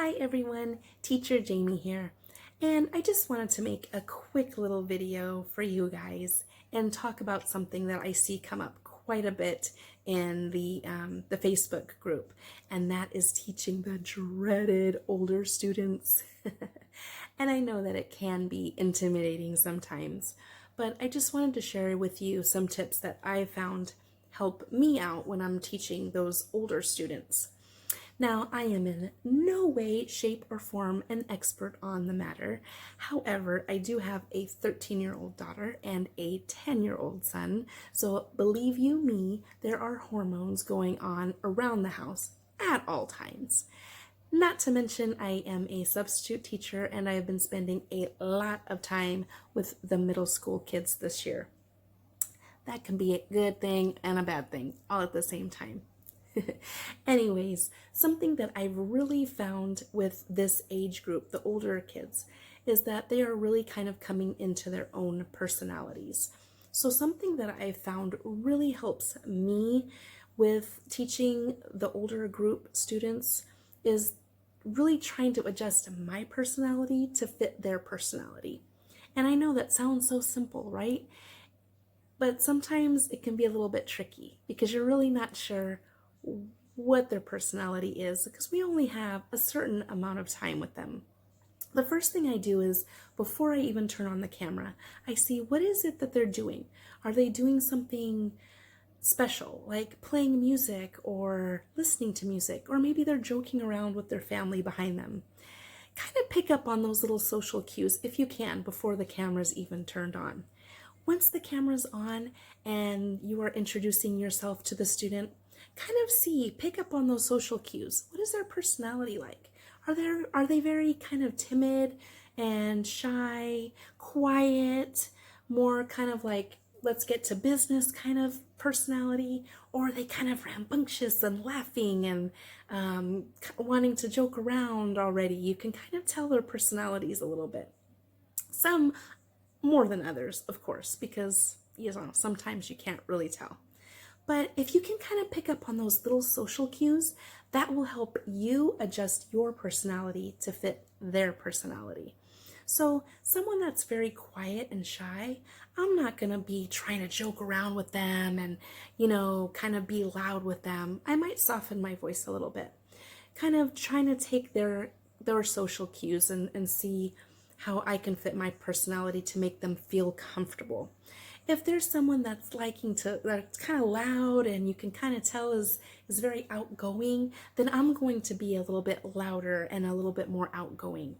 Hi everyone, Teacher Jamie here, and I just wanted to make a quick little video for you guys and talk about something that I see come up quite a bit in the Facebook group, and that is teaching the dreaded older students. And I know that it can be intimidating sometimes, but I just wanted to share with you some tips that I found help me out when I'm teaching those older students. Now, I am in no way, shape, or form an expert on the matter. However, I do have a 13-year-old daughter and a 10-year-old son. So believe you me, there are hormones going on around the house at all times. Not to mention, I am a substitute teacher and I have been spending a lot of time with the middle school kids this year. That can be a good thing and a bad thing all at the same time. Anyways, something that I've really found with this age group, the older kids, is that they are really kind of coming into their own personalities. So something that I found really helps me with teaching the older group students is really trying to adjust my personality to fit their personality. And I know that sounds so simple, right? But sometimes it can be a little bit tricky because you're really not sure what their personality is because we only have a certain amount of time with them. The first thing I do is, before I even turn on the camera, I see what is it that they're doing. Are they doing something special, like playing music or listening to music, or maybe they're joking around with their family behind them? Kind of pick up on those little social cues if you can before the camera's even turned on. Once the camera's on and you are introducing yourself to the student, kind of pick up on those social cues. What is their personality like? Are they very kind of timid and shy, quiet, more kind of like let's get to business kind of personality? Or are they kind of rambunctious and laughing and wanting to joke around already? You can kind of tell their personalities a little bit. Some more than others, of course, because sometimes you can't really tell. But if you can kind of pick up on those little social cues, that will help you adjust your personality to fit their personality. So someone that's very quiet and shy, I'm not going to be trying to joke around with them and, kind of be loud with them. I might soften my voice a little bit, kind of trying to take their social cues and see how I can fit my personality to make them feel comfortable. If there's someone that's that's kind of loud and you can kind of tell is very outgoing, then I'm going to be a little bit louder and a little bit more outgoing.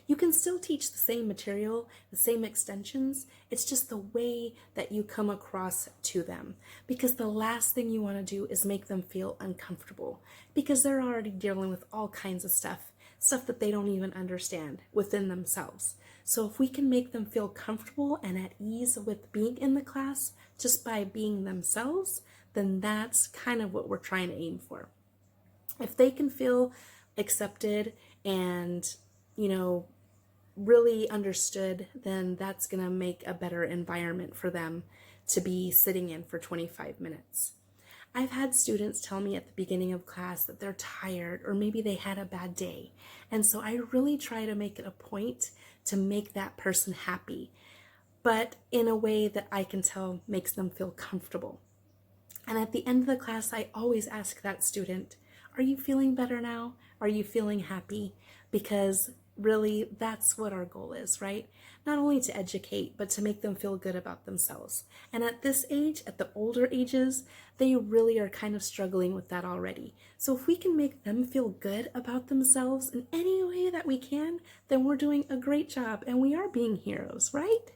You can still teach the same material, the same extensions. It's just the way that you come across to them. Because the last thing you want to do is make them feel uncomfortable, because they're already dealing with all kinds of stuff that they don't even understand within themselves. So if we can make them feel comfortable and at ease with being in the class just by being themselves, then that's kind of what we're trying to aim for. If they can feel accepted and, really understood, then that's going to make a better environment for them to be sitting in for 25 minutes. I've had students tell me at the beginning of class that they're tired or maybe they had a bad day. And so I really try to make it a point to make that person happy, but in a way that I can tell makes them feel comfortable. And at the end of the class, I always ask that student, are you feeling better now? Are you feeling happy? Because really, that's what our goal is, right? Not only to educate, but to make them feel good about themselves. And at this age, at the older ages, they really are kind of struggling with that already. So if we can make them feel good about themselves in any way that we can, then we're doing a great job and we are being heroes, right?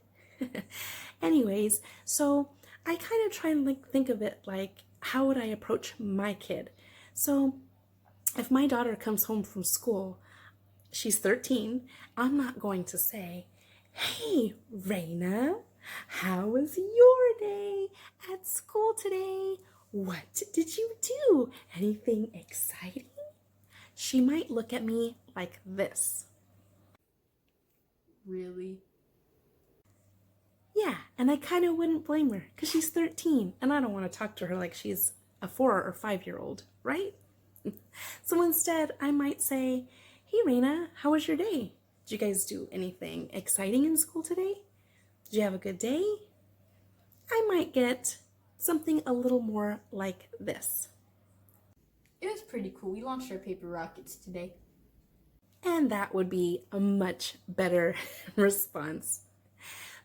Anyways, so I kind of try and think of it like, how would I approach my kid? So if my daughter comes home from school, she's 13, I'm not going to say, hey, Raina, how was your day at school today? What did you do? Anything exciting? She might look at me like this. Really? Yeah, and I kind of wouldn't blame her because she's 13 and I don't want to talk to her like she's a 4 or 5-year-old, right? So instead, I might say, hey, Raina, how was your day? Did you guys do anything exciting in school today? Did you have a good day? I might get something a little more like this. It was pretty cool. We launched our paper rockets today. And that would be a much better response.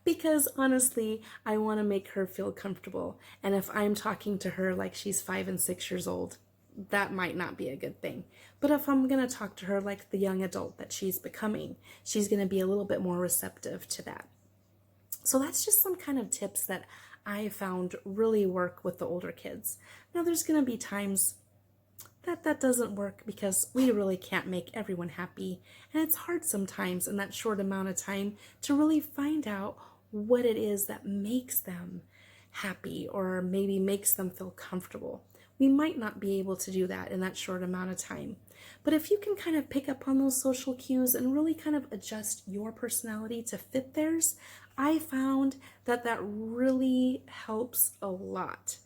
Because honestly, I want to make her feel comfortable. And if I'm talking to her like she's 5 and 6 years old, that might not be a good thing. But if I'm going to talk to her like the young adult that she's becoming, she's going to be a little bit more receptive to that. So that's just some kind of tips that I found really work with the older kids. Now, there's going to be times that doesn't work because we really can't make everyone happy. And it's hard sometimes in that short amount of time to really find out what it is that makes them happy or maybe makes them feel comfortable. We might not be able to do that in that short amount of time. But if you can kind of pick up on those social cues and really kind of adjust your personality to fit theirs, I found that really helps a lot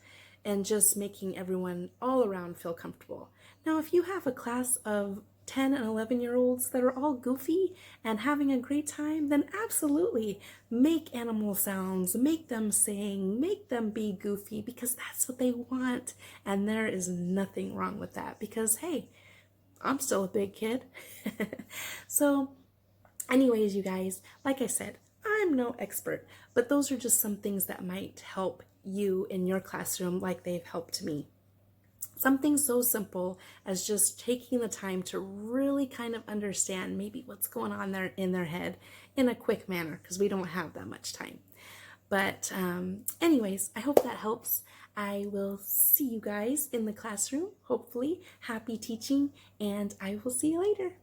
and just making everyone all around feel comfortable. Now, if you have a class of 10 and 11-year-olds that are all goofy and having a great time, then absolutely make animal sounds, make them sing, make them be goofy because that's what they want. And there is nothing wrong with that because, hey, I'm still a big kid. So, anyways, you guys, like I said, I'm no expert, but those are just some things that might help you in your classroom like they've helped me. Something so simple as just taking the time to really kind of understand maybe what's going on there in their head in a quick manner because we don't have that much time. But anyways, I hope that helps. I will see you guys in the classroom, hopefully. Happy teaching, and I will see you later.